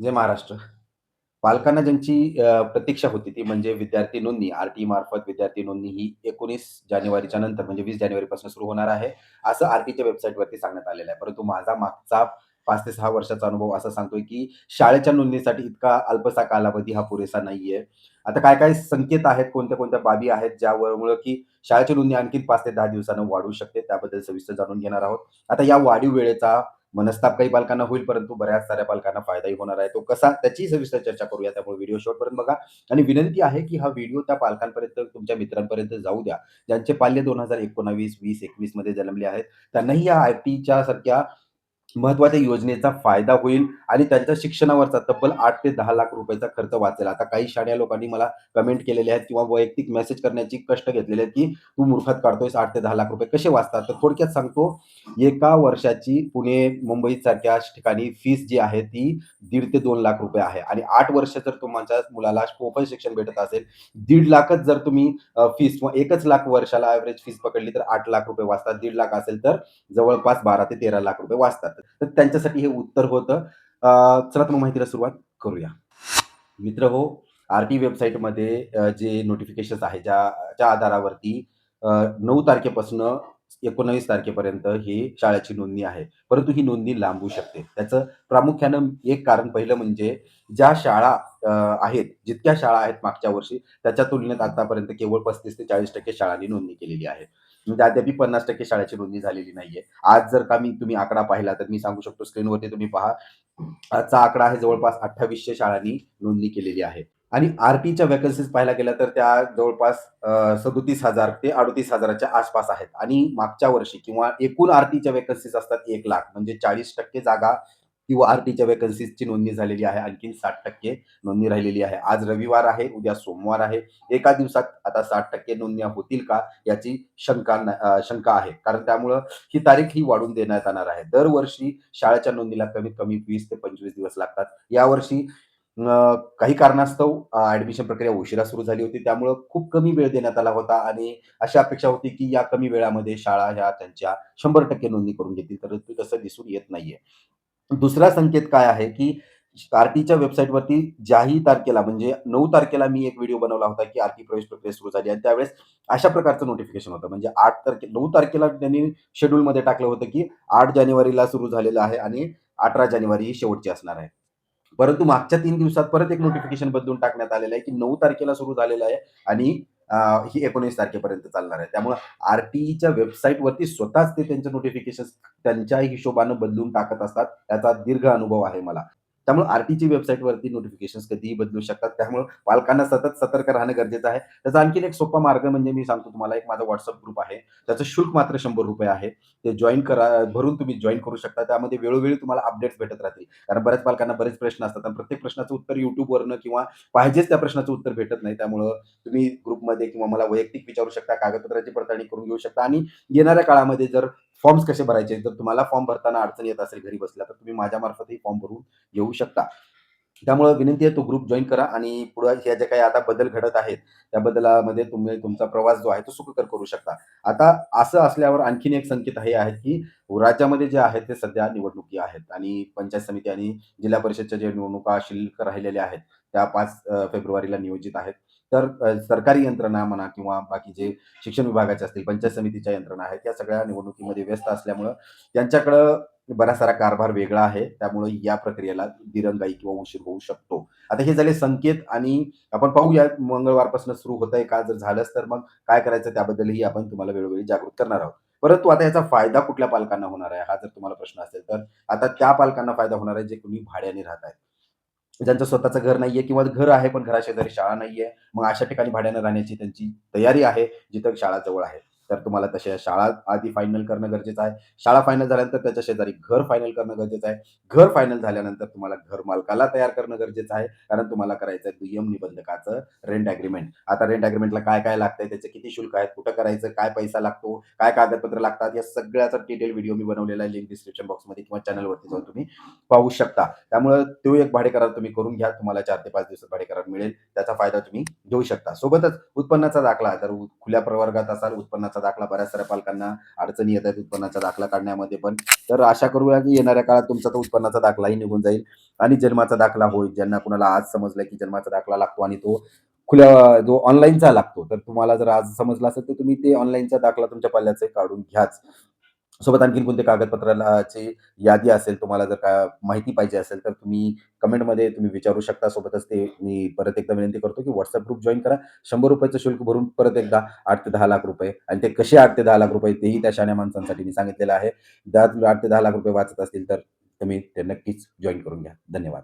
जय महाराष्ट्र. पालकांना ज्यांची प्रतीक्षा होती ती म्हणजे विद्यार्थी नोंदणी, आर-टी मार्फत विद्यार्थी नोंदणी ही 19 जानेवारीच्या नंतर म्हणजे 20 जानेवारीपासून सुरू होणार आहे, असं आर-टीच्या वेबसाईटवरती सांगण्यात आलेलं आहे. परंतु माझा मागचा 5 ते 6 वर्षाचा अनुभव असा सांगतोय, की शाळेच्या नोंदणीसाठी इतका अल्पसा कालावधी हा पुरेसा नाहीये. आता काय-काय संकेत आहेत, कोणत्या-कोणत्या बाबी आहेत, ज्यामुळं की शाळेची नोंदणी आणखीन 5 ते 10 दिवसानं वाढू शकते. त्याबद्दल सविस्तर जाणून घेणार आहोत. आता या वाढीव वेळेचा मनस्ताप काही पालकांना होईल, परंतु बऱ्याच साऱ्या पालकांना फायदाही होणार आहे. तो कसा त्याची सविस्तर चर्चा करूया. त्यामुळे व्हिडिओ शेवटपर्यंत बघा आणि विनंती आहे, की हा व्हिडिओ त्या पालकांपर्यंत, तुमच्या मित्रांपर्यंत जाऊ द्या, ज्यांचे पाल्य 2019, 20, 21 मध्ये जन्मले आहेत. त्यांनाही या आय-टीच्या सारख्या महत्त्वाच्या योजनेचा फायदा होईल आणि त्यांच्या शिक्षणावरचा तब्बल 8 ते 10 लाख रुपयाचा खर्च वाचेल. आता काही शहाण्या लोकांनी मला कमेंट केलेले आहेत किंवा वैयक्तिक मेसेज करण्याची कष्ट घेतलेले आहेत, की "तू मुफत काढतोयस 8 ते 10 लाख रुपये कसे वाचतात?" तर थोडक्यात सांगतो, एका वर्षाची पुणे, मुंबईसारख्या ठिकाणी फीस जी आहे ती 1.5 ते 2 लाख रुपये आहे आणि 8 वर्ष जर तुमच्या मुलाला मोफत शिक्षण भेटत असेल, 1.5 लाखच जर तुम्ही फीस किंवा 1 लाख वर्षाला एव्हरेज फीस पकडली तर 8 लाख रुपये वाचतात. 1.5 लाख असेल तर जवळपास 12 ते 13 लाख रुपये वाचतात. तर त्यांच्यासाठी हे उत्तर होतं. चला तर मग माहितीला सुरुवात करूया. मित्रहो, आर-टी वेबसाईटमध्ये जे नोटिफिकेशन्स आहेत, ज्याच्या आधारावरती 9 तारखेपासून 19 तारखेपर्यंत ही शाळेची नोंदणी आहे. परंतु ही नोंदणी लांबू शकते. त्याचं प्रामुख्यानं एक कारण पहिलं म्हणजे ज्या शाळा अ, आहेत, जितक्या शाळा आहेत मागच्या वर्षी, त्याच्या तुलनेत आतापर्यंत केवळ 35% ते 40% शाळांनी नोंदणी केलेली आहे. म्हणजे अद्याप 50% शाळेची नोंदणी झालेली नाहीये. आज जर का तुम्ही आकडा पाहिला, तर मी सांगू शकतो स्क्रीनवरती तुम्ही पहा. आजचा आकडा आहे जवळपास 2800 शाळांनी नोंदणी केलेली आहे. आणि आर-टीच्या व्हॅकन्सीज पाहायला गेल्या तर त्या जवळपास 37,000 ते 38,000च्या आसपास आहेत आणि मागच्या वर्षी किंवा एकूण आर-टीच्या व्हॅकन्सीज असतात 1,00,000 म्हणजे 40% जागा किंवा आर-टीच्या व्हॅकन्सीजची नोंदणी झालेली आहे. आणखीन 60% नोंदणी राहिलेली आहे. आज रविवार आहे, उद्या सोमवार आहे. एका दिवसात आता 60% नोंदण्या होतील का? याची शंका आहे. कारण त्यामुळं ही तारीख ही वाढवून देण्यात येणार आहे. दरवर्षी शाळेच्या नोंदणीला कमीत कमी 20 ते 25 दिवस लागतात. यावर्षी काही कारणास्तव ॲडमिशन प्रक्रिया उशिरा सुरू झाली होती. त्यामुळं खूप कमी वेळ देण्यात आला होता आणि अशी अपेक्षा होती, की या कमी वेळामध्ये शाळा ह्या त्यांच्या 100% नोंदणी करून घेतील. परंतु तसं दिसून येत नाहीये. दुसरा संकेत काय आहे, की आर-टीच्या वेबसाईटवरती ज्याही तारखेला म्हणजे 9 तारखेला मी एक व्हिडिओ बनवला होता, की आर-टी प्रवेश प्रक्रिया सुरू झाली आणि त्यावेळेस अशा प्रकारचं नोटिफिकेशन होतं. म्हणजे 9 तारखेला त्यांनी शेड्यूलमध्ये टाकलं होतं, की 8 जानेवारीला सुरू झालेलं आहे आणि 18 जानेवारी ही शेवटची असणार आहे. परंतु मागच्या 3 दिवसात परत एक नोटिफिकेशन बदलून टाकण्यात आलेलं आहे, की 9 तारखेला सुरू झालेलं आहे आणि ही 19 तारखेपर्यंत चालणार आहे. त्यामुळं आर-टीच्या वेबसाईटवरती स्वतःच ते त्यांचे नोटिफिकेशन्स त्यांच्या हिशोबानं बदलून टाकत असतात. त्याचा दीर्घ अनुभव आहे मला. त्यामुळे आर-टीची वेबसाईटवरती नोटिफिकेशन्स कधीही बदलू शकतात. त्यामुळं पालकांना सतत सतर्क राहणं गरजेचं आहे. त्याचा आणखीन एक सोपा मार्ग म्हणजे मी सांगतो तुम्हाला, एक माझा WhatsApp ग्रुप आहे. त्याचं शुल्क मात्र ₹100 आहे. ते जॉइन करा, भरून तुम्ही जॉइन करू शकता. त्यामध्ये वेळोवेळी तुम्हाला अपडेट्स भेटत राहतील. कारण बऱ्याच पालकांना बरेच प्रश्न असतात आणि प्रत्येक प्रश्नाचं उत्तर YouTubeवरनं किंवा पाहिजेच त्या प्रश्नाचं उत्तर भेटत नाही. त्यामुळं तुम्ही ग्रुपमध्ये किंवा मला वैयक्तिक विचारू शकता, कागदपत्राची पडताळणी करून घेऊ शकता आणि येणाऱ्या काळामध्ये जर फॉर्म्स कसे भरायचे, जर तुम्हाला फॉर्म भरताना अडचण येत असेल घरी बसल्या, तर तुम्ही माझ्यामार्फतही फॉर्म भरून घेऊ शकता. त्यामुळं विनंती आहे तो ग्रुप जॉइन करा आणि पुढे ह्या ज्या काही आता बदल घडत आहेत, त्या बदलामध्ये तुम्ही तुमचा प्रवास जो आहे तो सुखकर करू शकता. आता असं असल्यावर आणखीन एक संकेत हे आहेत, की राज्यामध्ये जे आहेत ते सध्या निवडणुकी आहेत आणि पंचायत समिती आणि जिल्हा परिषदच्या ज्या निवडणुका शिल्लक राहिलेल्या आहेत, त्या 5 फेब्रुवारीला नियोजित आहेत. तर सरकारी यंत्रणा म्हणा किंवा बाकी जे शिक्षण विभागाचे असतील, पंचायत समितीच्या यंत्रणा आहेत, या सगळ्या निवडणुकीमध्ये व्यस्त असल्यामुळं त्यांच्याकडं बराच सारा कारभार वेगळा आहे. त्यामुळे या प्रक्रियेला दिरंगाई किंवा उशीर होऊ शकतो. आता हे झाले संकेत आणि आपण पाहूया मंगळवारपासून सुरू होतंय का? जर झालंच तर मग काय करायचं त्याबद्दलही आपण तुम्हाला वेळोवेळी जागृत करणार आहोत. परंतु आता याचा फायदा कुठल्या पालकांना होणार आहे? हा जर तुम्हाला प्रश्न असेल, तर आता त्या पालकांना फायदा होणार आहे जे कोणी भाड्याने राहत आहेत. ज्यांचं स्वतःचं घर नाहीये किंवा घर आहे पण घराशेजारी शाळा नाहीये. मग अशा ठिकाणी भाड्यानं राहण्याची त्यांची तयारी आहे, जिथं शाळा जवळ आहे. तर तुम्हाला तशा शाळा आधी फायनल करणं गरजेचं आहे. शाळा फायनल झाल्यानंतर त्याच्या शेजारी घर फायनल करणं गरजेचं आहे. घर फायनल झाल्यानंतर तुम्हाला घरमालकाला तयार करणं गरजेचं आहे. कारण तुम्हाला करायचं आहे दुय्यम निबंधकाचं रेंट ॲग्रीमेंट. आता रेंट ॲग्रीमेंटला काय-काय लागतंय, त्याचे किती शुल्क आहेत, कुठं करायचं, काय पैसा लागतो, काय कागदपत्र लागतात, या सगळ्याचा डिटेल व्हिडिओ मी बनवलेला आहे. लिंक डिस्क्रिप्शन बॉक्समध्ये किंवा चॅनलवरती जाऊन तुम्ही पाहू शकता. त्यामुळं तो एक भाडेकरार तुम्ही करून घ्या. तुम्हाला 4 ते 5 दिवसात भाडेकरार मिळेल. त्याचा फायदा तुम्ही घेऊ शकता. सोबतच उत्पन्नाचा दाखला, जर खुल्या प्रवर्गात असाल, उत्पन्नाचा उत्पन्नाचा दाखला बऱ्याच साऱ्या पालकांना अडचणी येत आहेत उत्पन्नाचा दाखला काढण्यामध्ये पण. तर आशा करूया की येणाऱ्या काळात तुमचा तो उत्पन्नाचा दाखलाही निघून जाईल आणि जन्माचा दाखला होईल. ज्यांना कुणाला आज समजलं की जन्माचा दाखला लागतो आणि तो खुल्या जो ऑनलाईनचा लागतो. तर तुम्हाला जर आज समजलं असेल, तर तुम्ही ते ऑनलाईनचा दाखला तुमच्या पाल्याचे काढून घ्याच. सोबत आणखीन कोणत्या कागदपत्राची यादी असेल, तुम्हाला जर का माहिती पाहिजे असेल, तर तुम्ही कमेंटमध्ये तुम्ही विचारू शकता. सोबतच ते मी परत एकदा विनंती करतो, की WhatsApp ग्रुप जॉइन करा. ₹100 शुल्क भरून परत एकदा 8 ते 10 लाख रुपये आणि ते कसे 8 ते 10 लाख रुपये तेही त्या शहाण्या माणसांसाठी मी सांगितलेलं आहे. त्यात 8 ते 10 लाख रुपये वाचत असतील, तर तुम्ही ते नक्कीच जॉइन करून घ्या. धन्यवाद.